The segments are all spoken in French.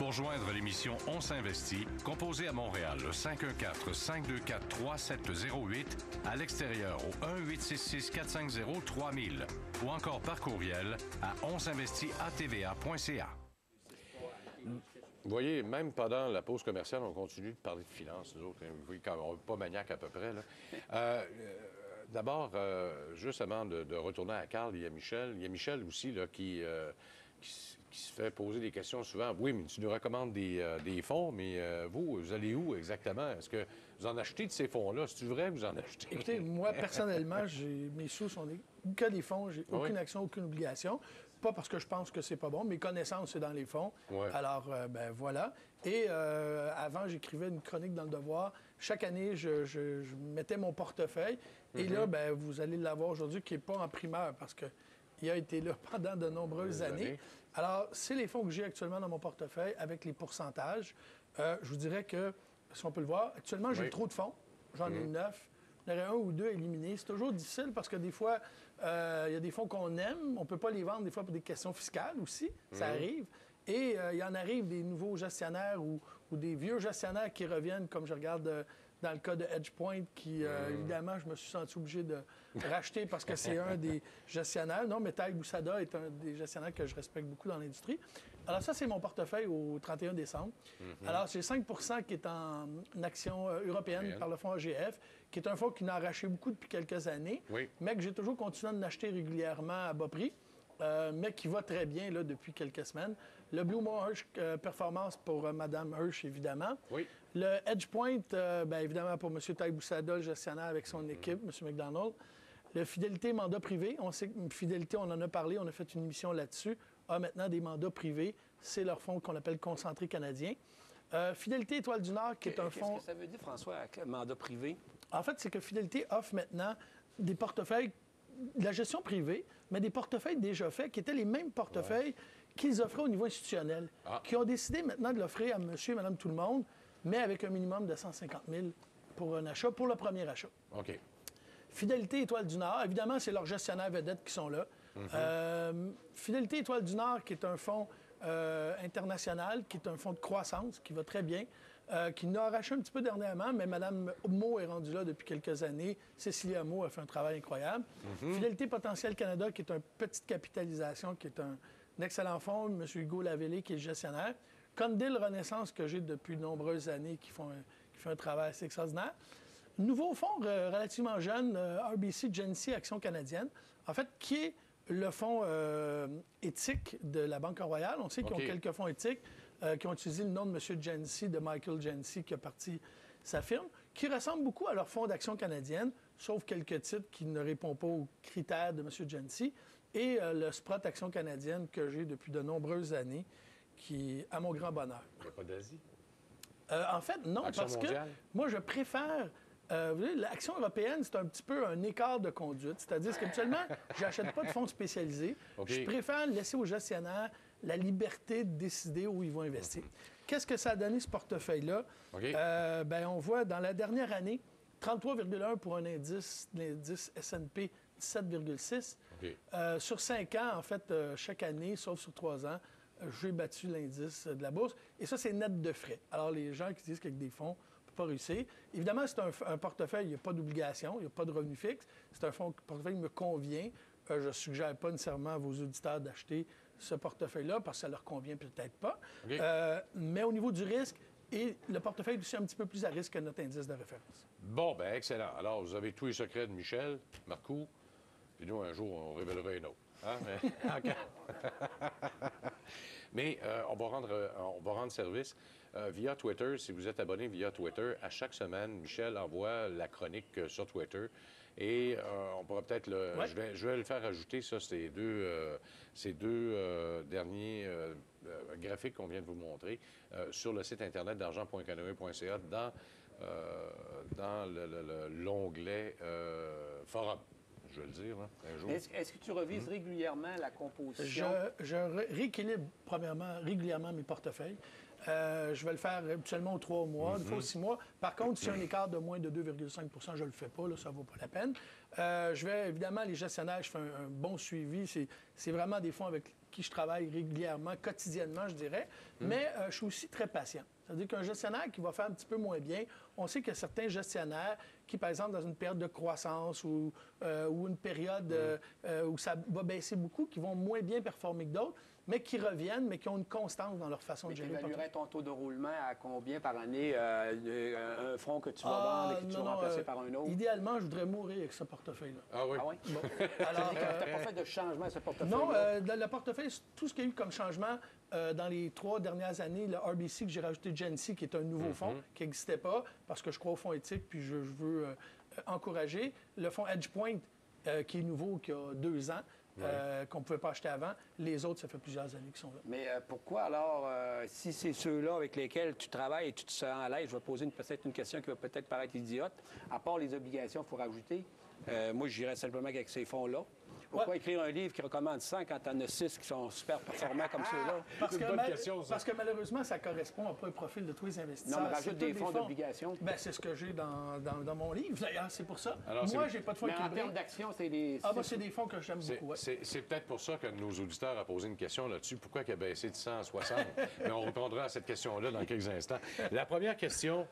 Pour joindre l'émission On s'investit, composez à Montréal le 514-524-3708, à l'extérieur au 1-866-450-3000 ou encore par courriel à onsinvestit@tva.ca. Vous voyez, même pendant la pause commerciale, on continue de parler de finances, nous autres. Vous voyez, on n'est pas maniaque à peu près, là. D'abord, juste avant de retourner à Carl, il y a Michel. Il y a Michel aussi, là, qui se fait poser des questions souvent. Oui, mais tu nous recommandes des fonds, mais vous allez où exactement? Est-ce que vous en achetez de ces fonds-là? C'est-tu vrai que vous en achetez? Écoutez, moi, personnellement, mes sous sont que des fonds. J'ai aucune action, aucune obligation. Pas parce que je pense que c'est pas bon. Mes connaissances, c'est dans les fonds. Ouais. Alors, ben voilà. Et avant, j'écrivais une chronique dans Le Devoir. Chaque année, je mettais mon portefeuille. Et là, ben, vous allez l'avoir aujourd'hui, qui n'est pas en primeur parce que il a été là pendant de nombreuses années. Alors, c'est les fonds que j'ai actuellement dans mon portefeuille avec les pourcentages. Je vous dirais que, si on peut le voir, actuellement, j'ai trop de fonds. J'en ai 9. Il y en aurait un ou deux à éliminer. C'est toujours difficile parce que des fois, il y a des fonds qu'on aime. On ne peut pas les vendre des fois pour des questions fiscales aussi. Ça arrive. Et il y en arrive des nouveaux gestionnaires ou des vieux gestionnaires qui reviennent, comme je regarde dans le cas de EdgePoint, qui, évidemment, je me suis senti obligé de racheter parce que c'est un des gestionnaires. Non, mais Taï Boussada est un des gestionnaires que je respecte beaucoup dans l'industrie. Alors ça, c'est mon portefeuille au 31 décembre. Alors, c'est 5 qui est en action européenne par le fonds AGF, qui est un fonds qui n'a arraché beaucoup depuis quelques années, mais que j'ai toujours continué de l'acheter régulièrement à bas prix. Mais qui va très bien là, depuis quelques semaines. Le Blue Moon Hirsch Performance pour Mme Hirsch, évidemment. Le EdgePoint, bien évidemment pour M. Taï Boussada, le gestionnaire avec son équipe, M. McDonald. Le Fidélité Mandat Privé, on sait que Fidélité, on en a parlé, on a fait une émission là-dessus, a maintenant des mandats privés. C'est leur fonds qu'on appelle Concentré canadien. Fidélité Étoile du Nord, qui est un fonds... Qu'est-ce que ça veut dire, François, mandat privé? En fait, c'est que Fidélité offre maintenant des portefeuilles de la gestion privée, mais des portefeuilles déjà faits, qui étaient les mêmes portefeuilles qu'ils offraient au niveau institutionnel, qui ont décidé maintenant de l'offrir à monsieur et madame tout le monde, mais avec un minimum de 150 000 pour un achat, pour le premier achat. OK. Fidélité Étoile du Nord, évidemment, c'est leurs gestionnaires vedettes qui sont là. Fidélité Étoile du Nord, qui est un fonds international, qui est un fonds de croissance, qui va très bien, qui nous a arraché un petit peu dernièrement, mais Mme Mo est rendue là depuis quelques années. Cécilia Mo a fait un travail incroyable. Fidélité Potentiel Canada, qui est une petite capitalisation, qui est un excellent fonds. M. Hugo Lavellée, qui est le gestionnaire. Condil Renaissance, que j'ai depuis de nombreuses années, qui fait un travail assez extraordinaire. Nouveau fonds relativement jeune, RBC Genesee Action canadienne, en fait, qui est le fonds éthique de la Banque Royale. On sait qu'ils ont quelques fonds éthiques qui ont utilisé le nom de M. Genesee, de Michael Genesee, qui a parti sa firme, qui ressemble beaucoup à leur fonds d'action canadienne, sauf quelques titres qui ne répondent pas aux critères de M. Genesee, et le Sprott Action canadienne que j'ai depuis de nombreuses années, qui est à mon grand bonheur. Il n'y a pas d'Asie? En fait, non, Action parce mondiale. que moi, je préfère... vous voyez, l'action européenne, c'est un petit peu un écart de conduite. C'est-à-dire qu'habituellement, je n'achète pas de fonds spécialisés. Je préfère laisser aux gestionnaires la liberté de décider où ils vont investir. Qu'est-ce que ça a donné, ce portefeuille-là? Ben, on voit, dans la dernière année, 33,1 pour un indice, l'indice S&P 17,6. Sur 5 ans, en fait, chaque année, sauf sur 3 ans, j'ai battu l'indice de la bourse. Et ça, c'est net de frais. Alors, les gens qui disent qu'avec des fonds, pas réussir. Évidemment, c'est un portefeuille, il n'y a pas d'obligation, il n'y a pas de revenu fixe. C'est un portefeuille qui me convient. Je ne suggère pas nécessairement à vos auditeurs d'acheter ce portefeuille-là parce que ça leur convient peut-être pas. Mais au niveau du risque, et le portefeuille est aussi un petit peu plus à risque que notre indice de référence. Bon, bien, excellent. Alors, vous avez tous les secrets de Michel, Marcoux, puis nous, un jour, on révélera un autre. Hein? Mais on va rendre service via Twitter. Si vous êtes abonné via Twitter, à chaque semaine, Michel envoie la chronique sur Twitter. Et on pourra peut-être le... Je vais le faire ajouter, ça, ces deux derniers graphiques qu'on vient de vous montrer sur le site Internet d'argent.canoë.ca dans l'onglet Forum. Je vais le dire, là, un jour. Est-ce que tu revises régulièrement la composition? Je rééquilibre, premièrement, régulièrement mes portefeuilles. Je vais le faire habituellement aux 3 mois, des fois aux 6 mois. Par contre, si un écart de moins de 2,5 % je ne le fais pas, là, ça ne vaut pas la peine. Je vais, évidemment, les gestionnaires, je fais un bon suivi. C'est vraiment des fonds avec qui je travaille régulièrement, quotidiennement, je dirais. Mais je suis aussi très patient. C'est-à-dire qu'un gestionnaire qui va faire un petit peu moins bien, on sait qu'il y a certains gestionnaires qui, par exemple, dans une période de croissance ou une période où ça va baisser beaucoup, qui vont moins bien performer que d'autres, mais qui reviennent, mais qui ont une constance dans leur façon de gérer. Tu évaluerais ton taux de roulement à combien par année, un fonds que tu vas vendre et que tu vas remplacer par un autre? Idéalement, je voudrais mourir avec ce portefeuille-là. Ah oui? Ah oui? Bon. Alors, tu n'as pas fait de changement à ce portefeuille? Non, le portefeuille, tout ce qu'il y a eu comme changement dans les 3 dernières années, le RBC que j'ai rajouté Genesee, qui est un nouveau fonds qui n'existait pas, parce que je crois au fonds éthique, puis je veux encourager. Le fonds EdgePoint, qui est nouveau, qui a 2 ans, qu'on ne pouvait pas acheter avant. Les autres, ça fait plusieurs années qu'ils sont là. Mais pourquoi alors, si c'est ceux-là avec lesquels tu travailles et tu te sens à l'aise, je vais poser peut-être une question qui va peut-être paraître idiote, à part les obligations, il faut rajouter, moi, j'irais simplement avec ces fonds-là. Pourquoi écrire un livre qui recommande 100 quand tu en as 6 qui sont super performants comme ceux-là? Parce que malheureusement, ça ne correspond pas au profil de tous les investisseurs. Non, mais rajoute des fonds d'obligation. Bien, c'est ce que j'ai dans mon livre, d'ailleurs, c'est pour ça. Alors, moi, j'ai pas de fonds équilibrés. En termes d'actions, c'est des... Ah, moi, c'est des fonds que j'aime beaucoup. C'est peut-être pour ça que nos auditeurs ont posé une question là-dessus. Pourquoi il a baissé de 100 à 60? Mais on répondra à cette question-là dans quelques instants. La première question...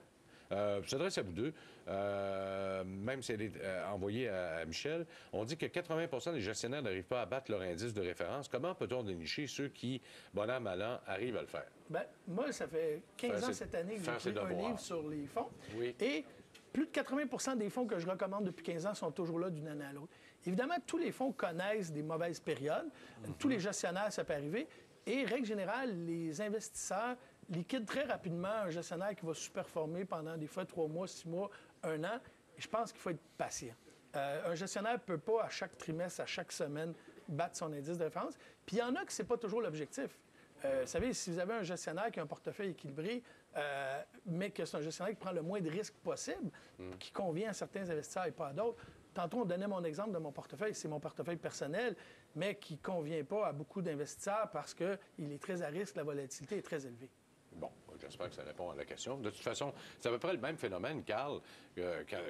je s'adresse à vous deux, même si elle est envoyée à Michel. On dit que 80 des gestionnaires n'arrivent pas à battre leur indice de référence. Comment peut-on dénicher ceux qui, bon an, mal an, arrivent à le faire? Bien, moi, ça fait 15 ans cette année que j'ai écrit un livre sur les fonds. Oui. Et plus de 80 des fonds que je recommande depuis 15 ans sont toujours là d'une année à l'autre. Évidemment, tous les fonds connaissent des mauvaises périodes. Tous les gestionnaires, ça peut arriver. Et, règle générale, les investisseurs liquide très rapidement un gestionnaire qui va sous-performer pendant des fois 3 mois, 6 mois, 1 an. Et je pense qu'il faut être patient. Un gestionnaire ne peut pas, à chaque trimestre, à chaque semaine, battre son indice de référence. Puis il y en a que ce n'est pas toujours l'objectif. Vous savez, si vous avez un gestionnaire qui a un portefeuille équilibré, mais que c'est un gestionnaire qui prend le moins de risques possible, qui convient à certains investisseurs et pas à d'autres. Tantôt, on donnait mon exemple de mon portefeuille. C'est mon portefeuille personnel, mais qui ne convient pas à beaucoup d'investisseurs parce qu'il est très à risque, la volatilité est très élevée. Bon, j'espère que ça répond à la question. De toute façon, c'est à peu près le même phénomène, Carl,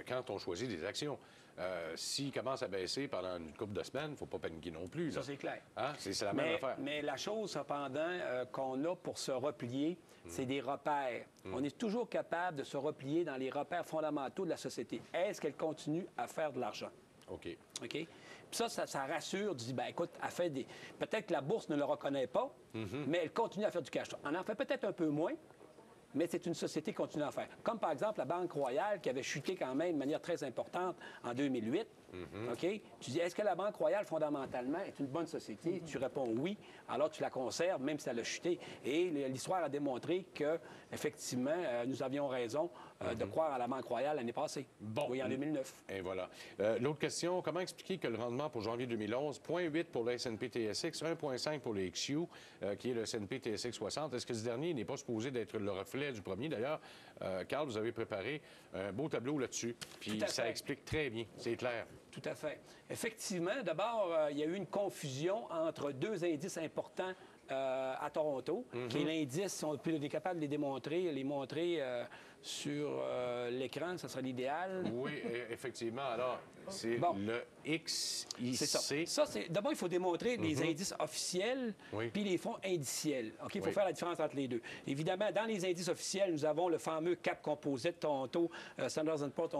quand on choisit des actions. S'il commence à baisser pendant une couple de semaines, il ne faut pas paniquer non plus. Ça, c'est clair. Hein? C'est la même affaire. Mais la chose, cependant, qu'on a pour se replier, c'est des repères. On est toujours capable de se replier dans les repères fondamentaux de la société. Est-ce qu'elle continue à faire de l'argent? OK. OK? Puis ça rassure, dit, ben écoute, elle fait des... Peut-être que la bourse ne le reconnaît pas, mais elle continue à faire du cash. On en fait peut-être un peu moins, mais c'est une société qui continue à faire. Comme par exemple la Banque Royale, qui avait chuté quand même de manière très importante en 2008. OK? Tu dis, est-ce que la Banque Royale, fondamentalement, est une bonne société? Tu réponds oui. Alors, tu la conserves, même si elle a chuté. Et l'histoire a démontré que, effectivement, nous avions raison de croire à la Banque Royale l'année passée. Bon. Oui, en 2009. Et voilà. L'autre question, comment expliquer que le rendement pour janvier 2011, 0,8 pour le S&P TSX, 1,5 pour le XU, qui est le S&P TSX 60, est-ce que ce dernier n'est pas supposé d'être le reflet du premier? D'ailleurs, Carl, vous avez préparé un beau tableau là-dessus, puis ça explique très bien, c'est clair. Tout à fait. Effectivement, d'abord, il y a eu une confusion entre 2 indices importants à Toronto, qui est l'indice, on est capable de les montrer sur l'écran, ça serait l'idéal. Oui, effectivement. Alors, c'est le XIC. C'est ça. D'abord, il faut démontrer les indices officiels puis les fonds indiciels. OK? Il faut faire la différence entre les deux. Évidemment, dans les indices officiels, nous avons le fameux Cap Composite Toronto, Standard & Poor's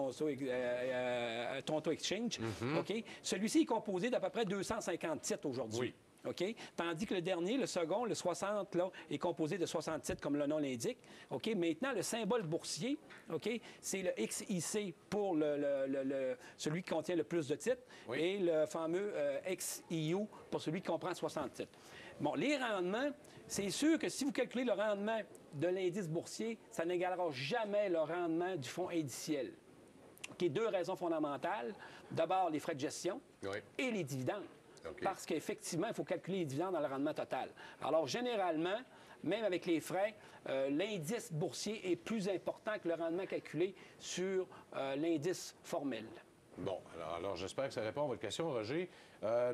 Toronto Exchange. OK? Celui-ci est composé d'à peu près 250 titres aujourd'hui. Oui. OK? Tandis que le dernier, le second, le 60, là, est composé de 60 titres, comme le nom l'indique. OK? Maintenant, le symbole boursier, OK? C'est le XIC pour celui qui contient le plus de titres et le fameux XIU pour celui qui comprend 60 titres. Bon, les rendements, c'est sûr que si vous calculez le rendement de l'indice boursier, ça n'égalera jamais le rendement du fonds indiciel. OK? 2 raisons fondamentales. D'abord, les frais de gestion et les dividendes. Okay. Parce qu'effectivement, il faut calculer les dividendes dans le rendement total. Alors, généralement, même avec les frais, l'indice boursier est plus important que le rendement calculé sur l'indice formel. Bon, alors j'espère que ça répond à votre question, Roger.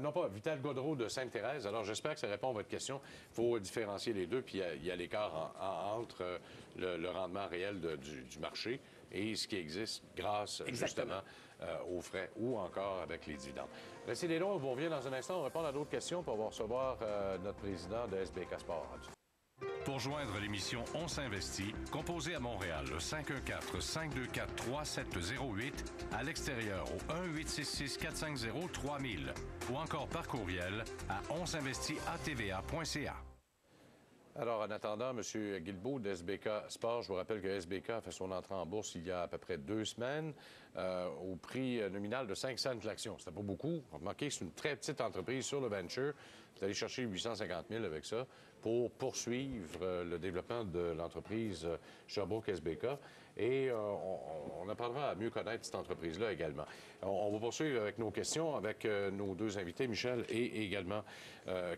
Non pas, Vital Gaudreau de Sainte-Thérèse. Alors, j'espère que ça répond à votre question. Il faut différencier les deux, puis il y a l'écart entre le rendement réel du marché et ce qui existe grâce, justement, aux frais ou encore avec les dividendes. Restez les nôtres, on revient dans un instant, on répond à d'autres questions, puis on va recevoir notre président de SBK Sport. Pour joindre l'émission On s'investit, composez à Montréal le 514-524-3708, à l'extérieur au 1-866-450-3000 ou encore par courriel à onsinvestit@tva.ca. Alors, en attendant, M. Guilbeault de SBK Sport, je vous rappelle que SBK a fait son entrée en bourse il y a à peu près 2 semaines au prix nominal de 5 cents l'action. C'était pas beaucoup. Remarquez que c'est une très petite entreprise sur le venture. Vous allez chercher 850 000 avec ça pour poursuivre le développement de l'entreprise Sherbrooke SBK. Et on apprendra à mieux connaître cette entreprise-là également. On va poursuivre avec nos questions avec nos 2 invités, Michel et également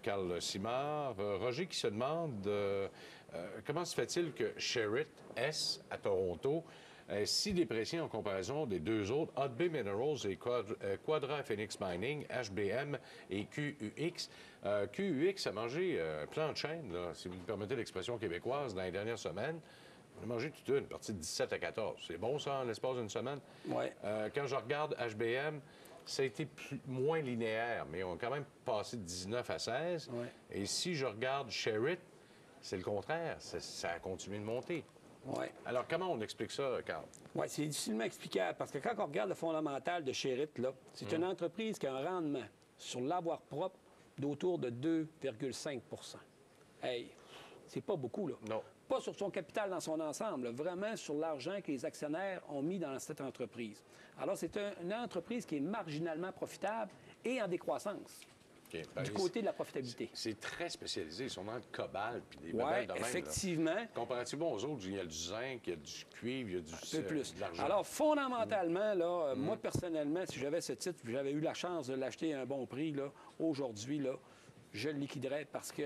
Carl Simard. Roger qui se demande comment se fait-il que Sherritt S à Toronto est si déprécié en comparaison des 2 autres, Hudbay Minerals et Quadra Phoenix Mining, HBM et QUX. QUX a mangé un plan de chaîne, là, si vous me permettez l'expression québécoise, dans les dernières semaines. On a mangé toute une partie de 17 à 14. C'est bon, ça, en l'espace d'une semaine? Oui. Quand je regarde HBM, ça a été moins linéaire, mais on a quand même passé de 19 à 16. Ouais. Et si je regarde Sherritt, c'est le contraire. Ça a continué de monter. Oui. Alors, comment on explique ça, Carl? Oui, c'est difficilement explicable parce que quand on regarde le fondamental de Sherritt, là, c'est une entreprise qui a un rendement sur l'avoir propre d'autour de 2,5 %. Hey, c'est pas beaucoup, là. Non. Pas sur son capital dans son ensemble, là, vraiment sur l'argent que les actionnaires ont mis dans cette entreprise. Alors, c'est une entreprise qui est marginalement profitable et en décroissance. Okay. Ben, du côté de la profitabilité. C'est très spécialisé. Ils sont dans le cobalt puis des Oui, modèles de même. effectivement. Comparativement aux autres, il y a du zinc, il y a du cuivre, il y a Un peu plus. de l'argent. Alors, fondamentalement, là, moi, personnellement, si j'avais ce titre, j'avais eu la chance de l'acheter à un bon prix, là, aujourd'hui, là, je le liquiderais parce que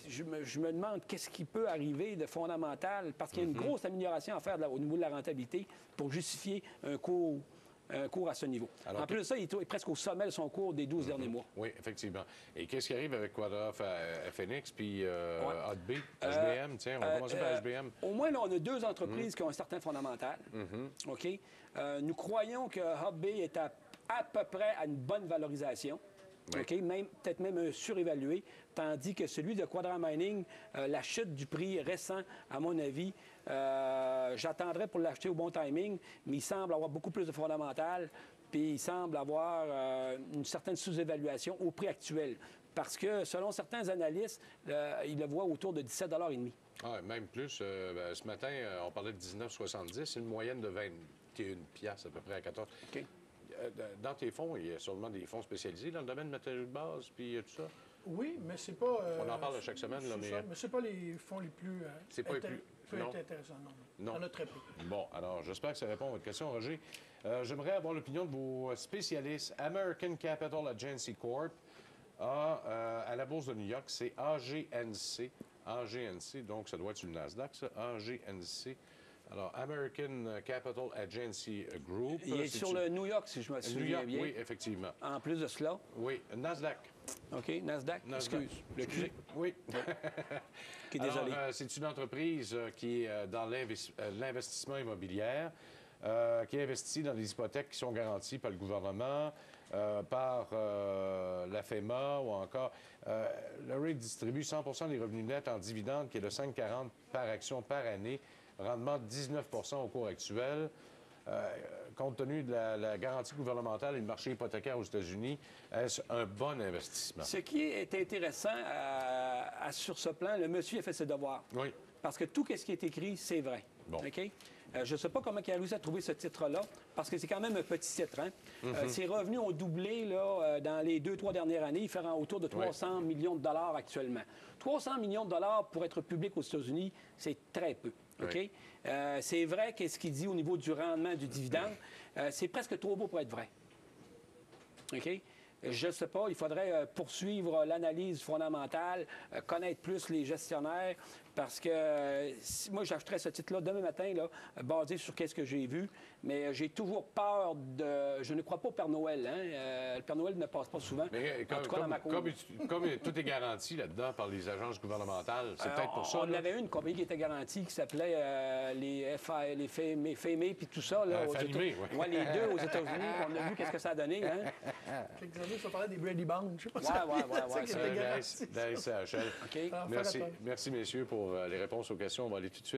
je me demande qu'est-ce qui peut arriver de fondamental, parce qu'il y a une grosse amélioration à faire au niveau de la rentabilité pour justifier un cours à ce niveau. Alors, en plus de ça, il est presque au sommet de son cours des 12 derniers mois. Oui, effectivement. Et qu'est-ce qui arrive avec Quadra Phoenix puis Hudbay, HBM? Tiens, on va commencer par HBM. Au moins, là, on a 2 entreprises qui ont un certain fondamental. OK? Nous croyons que Hudbay est à peu près à une bonne valorisation. Oui. OK? Peut-être même surévalué, tandis que celui de Quadra Mining, la chute du prix récent, à mon avis, j'attendrai pour l'acheter au bon timing, mais il semble avoir beaucoup plus de fondamental, puis il semble avoir une certaine sous-évaluation au prix actuel. Parce que, selon certains analystes, ils le voient autour de 17,5 $. Ah, même plus. Ce matin, on parlait de 19,70. C'est une moyenne de 21 piastres à peu près à 14. OK. Dans tes fonds, il y a sûrement des fonds spécialisés dans le domaine de matériaux de base, puis tout ça. Oui, mais c'est pas... On en parle chaque semaine, là, mais... mais c'est pas les fonds les plus... c'est pas les plus... peut être intéressant, non. Non. On a très peu. Bon, alors, j'espère que ça répond à votre question, Roger. J'aimerais avoir l'opinion de vos spécialistes. American Capital Agency Corp. À la Bourse de New York, c'est AGNC. AGNC, donc ça doit être sur le Nasdaq, ça. AGNC. Alors, American Capital Agency Group. Il est sur le New York, si je me souviens bien. Oui, effectivement. En plus de cela. Oui, Nasdaq. OK, Nasdaq. Excuse. Le Q. Oui. OK, désolé. Alors, c'est une entreprise qui est dans l'investissement immobilier, qui investit dans des hypothèques qui sont garanties par le gouvernement, par la FEMA ou encore... le REIT distribue 100 % des revenus nets en dividendes, qui est de 5,40 par action par année, rendement de 19 % au cours actuel. Compte tenu de la garantie gouvernementale et le marché hypothécaire aux États-Unis, est-ce un bon investissement? Ce qui est intéressant sur ce plan, le monsieur a fait ses devoirs. Oui. Parce que tout ce qui est écrit, c'est vrai. Bon. OK? Je ne sais pas comment il a réussi à trouver ce titre-là, parce que c'est quand même un petit titre. Hein? Ses revenus ont doublé là, dans les 2-3 dernières années. Il fait autour de 300 millions de dollars actuellement. 300 millions de dollars pour être public aux États-Unis, c'est très peu. OK? Oui. C'est vrai qu'est-ce qu'il dit au niveau du rendement du dividende. C'est presque trop beau pour être vrai. OK? Je ne sais pas, il faudrait poursuivre l'analyse fondamentale, connaître plus les gestionnaires, Parce que moi, j'achèterais ce titre-là demain matin, là, basé sur qu'est-ce que j'ai vu. Mais j'ai toujours peur de... Je ne crois pas au Père Noël. Hein? Le Père Noël ne passe pas souvent. Mais en tout cas, dans ma cour. Comme tout est garanti là-dedans par les agences gouvernementales, c'est peut-être pour ça. On avait une compagnie qui était garantie qui s'appelait les FAME puis tout ça. Là, oui. Ouais, les deux aux États-Unis. On a vu qu'est-ce que ça a donné. Hein? Quelques années, ça parlait des Brady Bunch. Je sais pas Ouais. La SHL. OK. Merci, messieurs, pour les réponses aux questions. On va aller tout de suite.